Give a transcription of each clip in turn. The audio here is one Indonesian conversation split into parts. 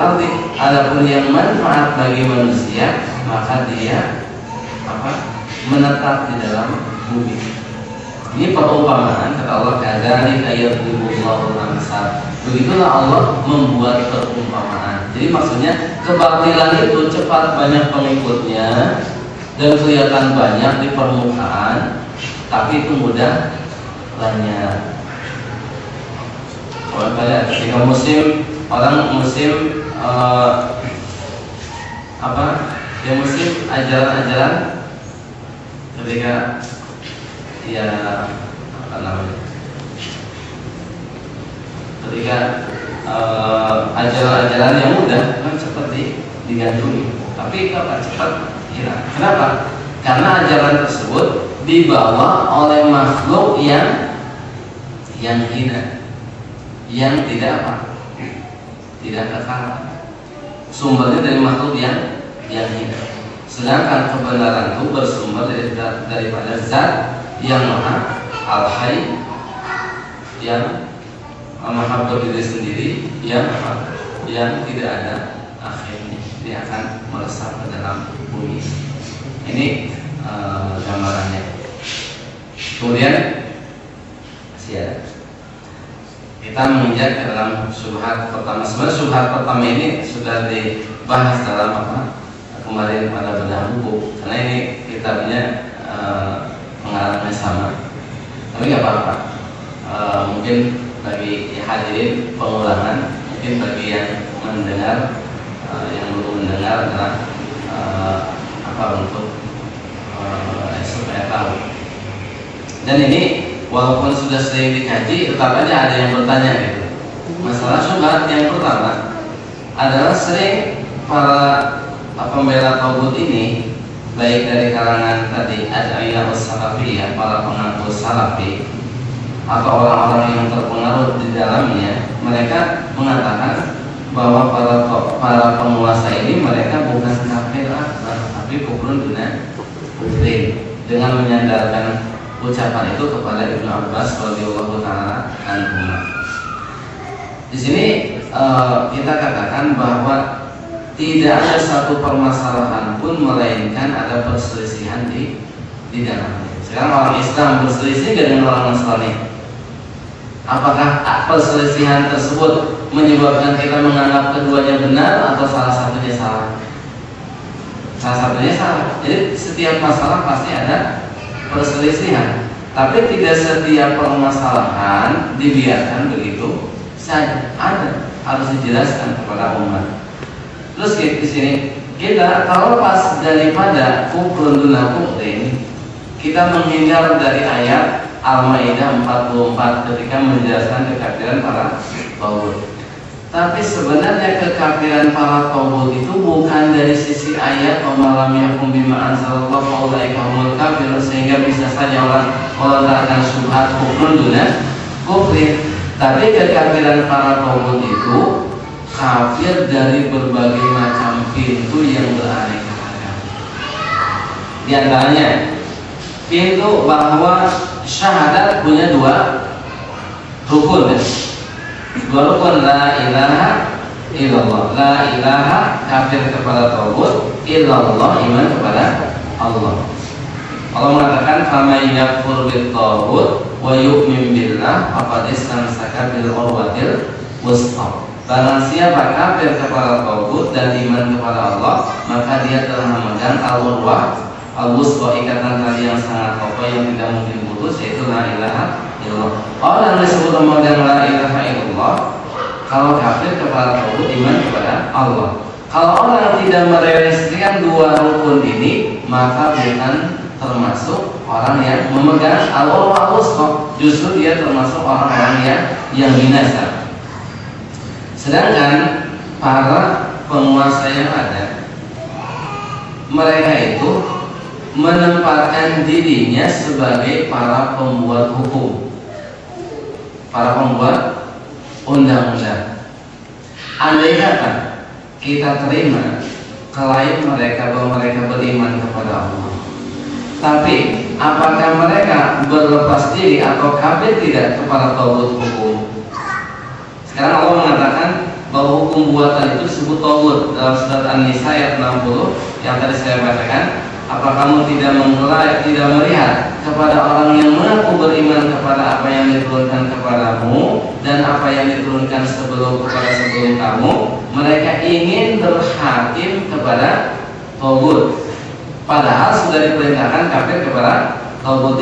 Adapun yang manfaat bagi manusia, maka dia menetap di dalam bumi. Ini perumpamaan kata Allah, kadzalika yadribullahu al-amsal. Begitulah Allah membuat perumpamaan. Jadi maksudnya kebatilan itu cepat banyak pengikutnya dan kelihatan banyak di permukaan, tapi itu mudah lenyap. Kalau kalian ketika orang musim musim ajaran-ajaran, ketika ya ketika ajaran-ajaran yang mudah kan seperti digandrungi, tapi cepat hilang. Kenapa? Karena ajaran tersebut dibawa oleh makhluk yang hina, yang tidak kekal. Sumbernya dari makhluk yang hina. Sedangkan kebenaran itu bersumber daripada zat yang maha al-hayy, yang maha berdiri sendiri, yang tidak ada akhirnya. Dia akan meresap ke dalam bumi. Ini gambarannya. Kemudian kita menginjak ke dalam syubhat pertama. Sebenarnya syubhat pertama ini sudah dibahas dalam kemarin pada bedah buku, karena ini kitabnya pengarangnya sama. Tapi nggak apa-apa. Mungkin bagi hadirin pengulangan, mungkin bagi yang mendengar, yang belum mendengar adalah untuk supaya tahu. Dan ini walaupun sudah sering dikaji, tetap aja ada yang bertanya gitu. Masalah syubhat yang pertama adalah sering para pembela tauhid ini, baik dari kalangan tadi ad'iyah salafiyah, para pengaku salafi, atau orang-orang yang terpengaruh di dalamnya, mereka mengatakan bahwa para penguasa ini mereka bukan kafir akbar, tapi kufrun duna kufrin, dengan menyandarkan ucapan itu kepada Ibnu Abbas radhiyallahu taala anhu. Di sini kita katakan bahwa tidak ada satu permasalahan pun melainkan ada perselisihan di dalamnya. Sekarang orang Islam berselisih dengan orang Nasrani. Apakah perselisihan tersebut menyebabkan kita menganggap keduanya benar atau salah satunya salah? Salah satunya salah. Jadi setiap masalah pasti ada perselisihan, tapi tidak setiap permasalahan dibiarkan begitu saja. Harus dijelaskan kepada umat. Terus di sini kita terlepas daripada kufrun duna kufrin, kita menghindar dari ayat Al-Maidah 44 ketika menjelaskan kekafiran para tauhid. Tapi sebenarnya kekafiran para tauhid itu bukan dari sisi ayat malam yakum bima anzalallahu faulaika humul kafirun, sehingga bisa saja orang melontarkan syubhat kufrun duna kufrin. Tapi kekafiran para tauhid itu kafir dari berbagai macam pintu yang beraneka ragam. Di antaranya pintu bahwa syahadat punya dua rukun, dua rukun, la ilaha illallah, la ilaha kafir kepada tauhid, illallah iman kepada Allah. Allah mengatakan faman yakfur bit tauhid wa yu'min billah faqad istamsaka bil urwatil wuthqa. Barang siapa kafir kepada tauhid dan iman kepada Allah, maka dia telah memegang al-urwah al-wuthqa, ikatan tali yang sangat kokoh yang tidak mungkin putus, yaitu la ilaha illallah. Orang yang disebut memegang la ilaha illallah kalau kafir kepada tauhid, iman kepada Allah. Kalau orang tidak merealisasikan dua rukun ini, maka bukan termasuk orang yang memegang al-urwah al-wuthqa, justru dia termasuk orang-orang yang binasa. Sedangkan para penguasa yang ada, mereka itu menempatkan dirinya sebagai para pembuat hukum, para pembuat undang-undang. Andai kata kita terima klaim mereka bahwa mereka beriman kepada Allah, tapi apakah mereka berlepas diri atau kafir tidak kepada tauhid hukum? Sekarang Allah mengatakan bahwa hukum buatan itu disebut taghut dalam surat An-Nisa ayat 60 yang tadi saya bacakan. Apa kamu tidak melihat kepada orang yang mengaku beriman kepada apa yang diturunkan kepadamu dan apa yang diturunkan sebelum kamu, mereka ingin berhakim kepada taghut, padahal sudah diperintahkan kafir kepada taghut.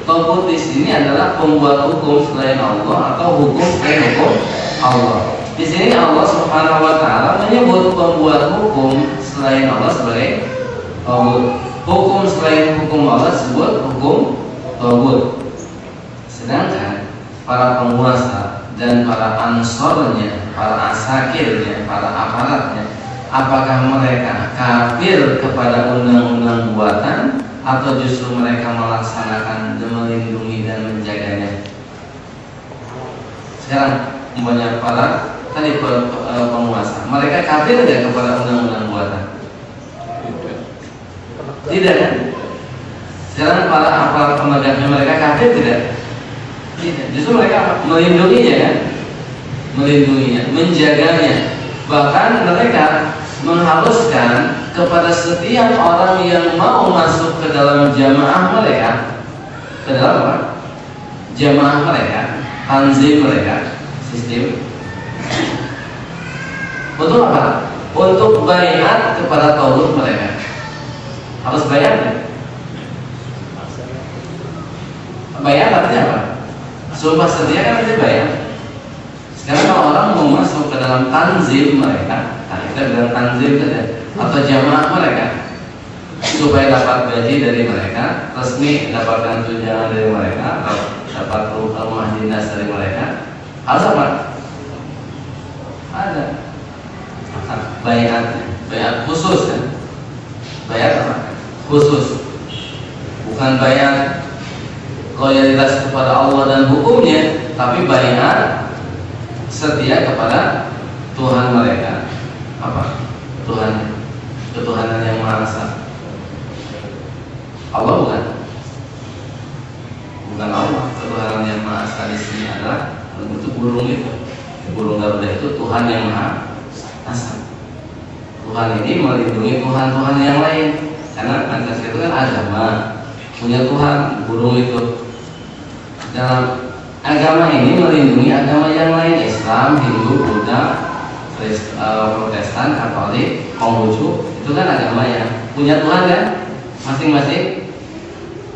Taghut di sini adalah pembuat hukum selain Allah atau hukum selain hukum Allah. Di sini Allah Subhanahu wa taala menyebut pembuat hukum selain Allah sebagai taghut. Hukum selain hukum Allah disebut hukum taghut. Sedangkan para penguasa dan para ansornya, para asakirnya, para aparatnya, apakah mereka kafir kepada undang-undang buatan atau justru mereka melaksanakan dan melindungi dan menjaganya? Sekarang umpamanya para tadi penguasa, mereka kafir tidak kepada undang-undang buatan? Tidak kan? Sekarang para aparat penegaknya mereka kafir tidak? Tidak. Justru mereka melindunginya kan? Melindunginya, menjaganya. Bahkan mereka mengharuskan kepada setiap orang yang mau masuk ke dalam jamaah mereka, ke dalam apa? Jamaah mereka, tanzim mereka, sistem. Untuk apa? Untuk baiat kepada taghut mereka. Harus bayar. Bayar artinya apa? Sumpah setia kan artinya bayar. Sekarang kalau orang mau masuk ke dalam tanzim mereka, kita bilang tanzim saja, atau jamaah mereka, supaya dapat gaji dari mereka, resmi dapatkan tunjangan dari mereka, dapat rumah dinas dari mereka, harus apa? Ada bayar khusus kan? Bayar apa? Khusus, bukan bayar loyalitas kepada Allah dan hukumnya, tapi bayar setia kepada Tuhan mereka. Apa? Tuhan, ketuhanan yang Maha Esa. Allah bukan Allah. Ketuhanan yang Maha Esa di sini adalah untuk burung itu. Burung Garuda itu Tuhan yang Maha Esa. Tuhan ini melindungi Tuhan-Tuhan yang lain. Karena Pancasila itu kan agama, punya Tuhan. Burung itu dalam agama ini melindungi agama yang lain, Islam, Hindu, Buddha, Protestan, Katolik, Konghucu. Itu kan agama yang punya Tuhan kan, masing-masing.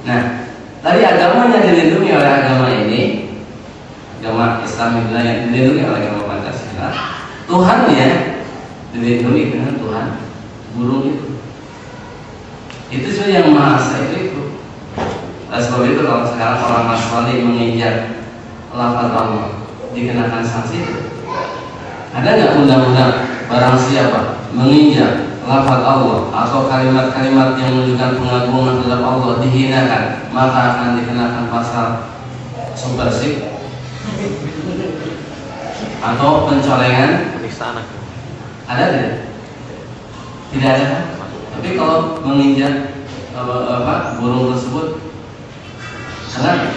Nah, tadi agamanya dilindungi oleh agama ini, agama Islam Hindu yang dilindungi oleh agama Pancasila. Tuhannya dilindungi dengan Tuhan burung itu. Itu juga yang Maha Esa itu. Sebab itu kalau sekarang orang Nasrani menginjak lafaz Allah dikenakan sanksi. Ada nggak undang-undang barang siapa menginjak lafaz Allah atau kalimat-kalimat yang menunjukkan pengagungan terhadap Allah dihinakan, maka akan dikenakan pasal subversif atau pencolengan? Ada tidak? Tidak ada kan? Tapi kalau menginjak burung tersebut, karena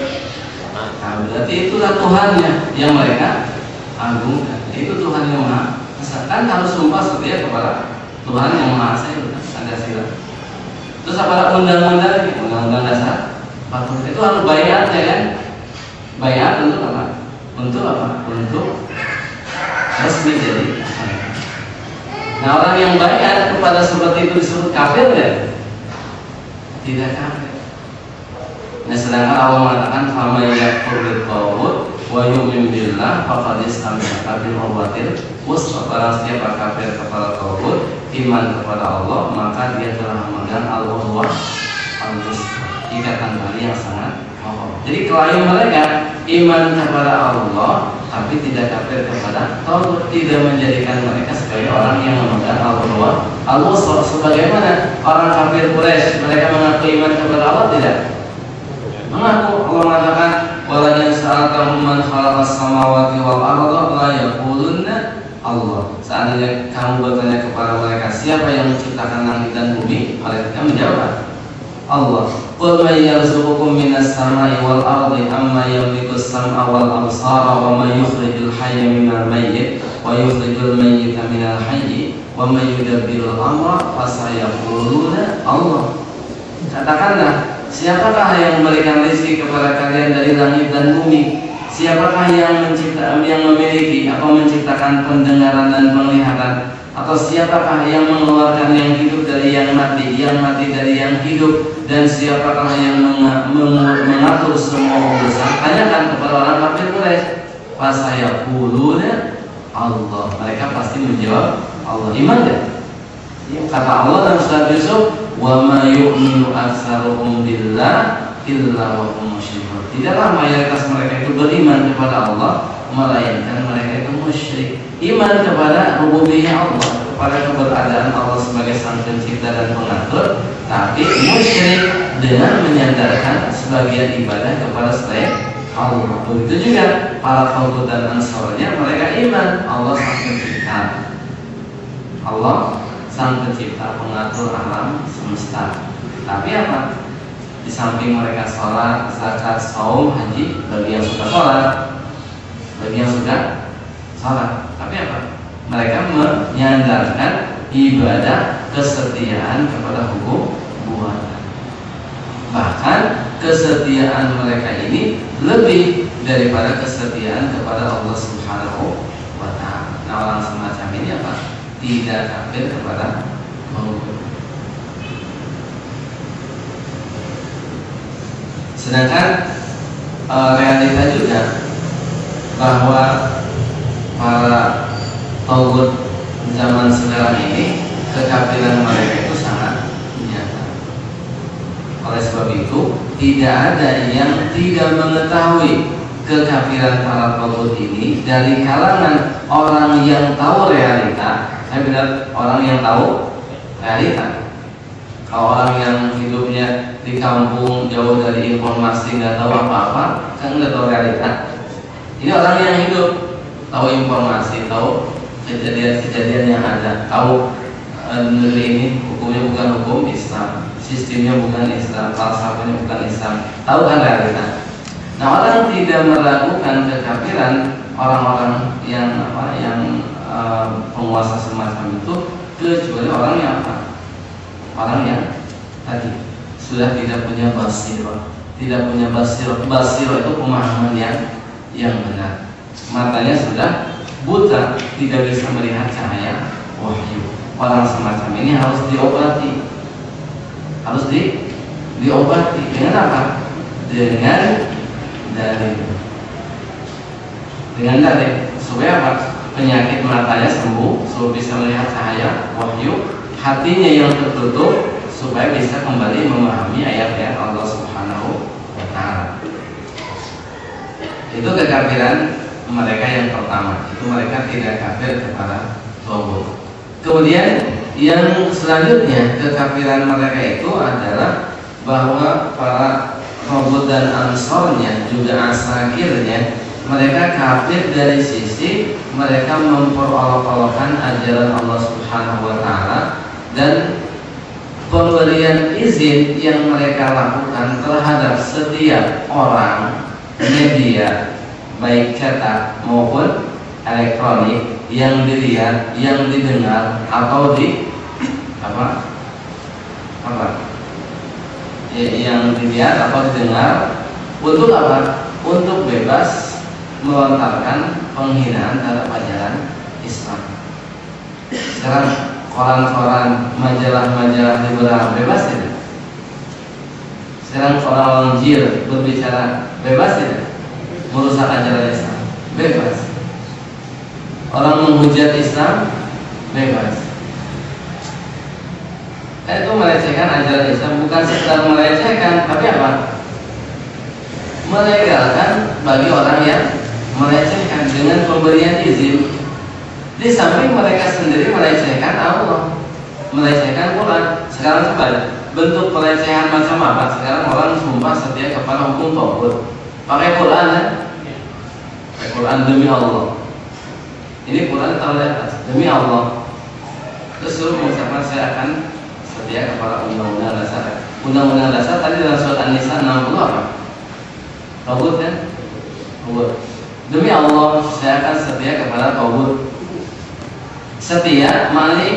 berarti itulah Tuhannya yang mereka agungkan. Itu Tuhan yang Maha Esa. Kan harus sumpah setia kepada Tuhan yang Maha Esa itu Pancasila. Terus apa undang-undang dasar 40 itu harus bayar ya kan? Bayar untuk apa? Untuk resmi jadi. Nah, orang yang bayar kepada seperti itu disebut kafir ya? Tidak kafir. Nah, sedangkan Allah mengatakan fama yakfur bil taghut wa yu'min billah faqad istamsaka bil urwatil wuthqa. Barang siapa kafir kepada taghut, iman kepada Allah, maka dia telah memegang al-urwah al-wuthqa, ikatan tali yang sangat kokoh. Jadi kalau mereka iman kepada Allah tapi tidak kafir kepada taghut, tidak menjadikan mereka sebagai orang yang memegang al-urwah al-wuthqa. Sebagaimana orang kafir Quraisy, mereka mengaku iman kepada Allah tidak? Mengaku. Allah mengatakan wala in sa'altahum man khalaqas samawati wal arda la yaqulunna Allah. Seandainya kamu bertanya kepada mereka siapa yang menciptakan langit dan bumi, mereka menjawab Allah. Qul may yarzuqukum minas samai wal ardi amma yamliku as-sam'a wal absara wa may yukhrijul hayya minal mayyit wa wa yukhrijul mayyita minal hayyi wa may yudabbirul amra fasayaquluna Allah. Katakanlah, siapakah yang memberikan rezeki kepada kalian dari langit dan bumi? Siapakah yang memiliki atau menciptakan pendengaran dan penglihatan? Atau siapakah yang mengeluarkan yang hidup dari yang mati dari yang hidup? Dan siapakah yang mengatur semua urusan? Tanyakan kepada orang kafir Quraisy. Fasayaquluna Allah. Mereka pasti menjawab Allah. Iman ya? Kata Allah dalam surat Yusuf, wa ma yu'minu aktsaruhum billah illa wa hum musyrikun. Tidaklah mayoritas mereka itu beriman kepada Allah, melainkan mereka itu musyrik. Iman kepada rububiyah Allah, kepada keberadaan Allah sebagai sang pencipta dan pengatur, tapi musyrik dengan menyandarkan sebagian ibadah kepada selain Allah. Begitu juga para Tawud dan Ansarnya, mereka iman Allah sang pencipta, Allah sang pencipta pengatur alam semesta. Tapi apa? Di samping mereka sholat, zakat, saum, haji, bagi yang suka sholat, bagi yang suka sholat. Tapi apa? Mereka menyandarkan ibadah kesetiaan kepada hukum buatan. Bahkan kesetiaan mereka ini lebih daripada kesetiaan kepada Allah Subhanahu wa ta'ala. Nah, orang semacam ini apa? Tidak kafir kepada Allah. Sedangkan realita juga bahwa para tauhid zaman sekarang ini kekafiran mereka itu sangat nyata. Oleh sebab itu tidak ada yang tidak mengetahui kekafiran para tauhid ini dari kalangan orang yang tahu realita. Saya bilang orang yang tahu realita. Kalau orang yang hidupnya di kampung jauh dari informasi, nggak tahu apa-apa, kan nggak tahu realita. Ini orang yang hidup, tahu informasi, tahu kejadian-kejadian yang ada, tahu negeri ini hukumnya bukan hukum Islam, sistemnya bukan Islam, falsafahnya bukan Islam, tahu kan realita. Nah, orang tidak melakukan kekafiran orang-orang yang penguasa semacam itu kecuali orang yang apa? Orang yang tadi sudah tidak punya basirah, tidak punya basirah. Basirah itu pemahaman yang benar. Matanya sudah buta, tidak bisa melihat cahaya wahyu. Orang semacam ini harus diobati. Harus diobati dengan apa? Dengan dalil. Supaya apa? Penyakit matanya sembuh, supaya bisa melihat cahaya wahyu. Hatinya yang tertutup supaya bisa kembali memahami ayat-ayat Allah Subhanahu wa ta'ala. Itu kekafiran mereka yang pertama. Itu mereka tidak kafir kepada tauhid. Kemudian yang selanjutnya kekafiran mereka itu adalah bahwa para tauhid dan ansarnya juga asakirnya mereka kafir dari sisi mereka memperolok-olokkan ajaran Allah Subhanahu wa ta'ala dan pemberian izin yang mereka lakukan terhadap setiap orang media baik cetak maupun elektronik yang dilihat, yang didengar atau yang dilihat atau didengar untuk apa? Untuk bebas melontarkan penghinaan terhadap ajaran Islam. Sekarang koran-koran, majalah-majalah liberal bebas tidak? Sekarang orang-orang jil berbicara bebas tidak? Merusak ajaran Islam bebas. Orang menghujat Islam bebas. Itu melecehkan ajaran Islam, bukan sekedar melecehkan, tapi apa? Melegalkan bagi orang yang melecehkan dengan pemberian izin. Di samping mereka sendiri melecehkan Allah, melecehkan Quran. Sekarang sebalik, bentuk pelecehan macam apa? Sekarang orang sumpah setia kepada hukum tauhid, pakai Quran kan? Pakai Quran demi Allah. Ini Quran taruh di atas, demi Allah. Terus suruh mengucapkan saya akan setia kepada undang-undang dasar. Undang-undang dasar tadi dalam surat An-Nisa 60 apa? Tauhid kan? Tauhid. Demi Allah saya akan setia kepada tauhid. Setia maknanya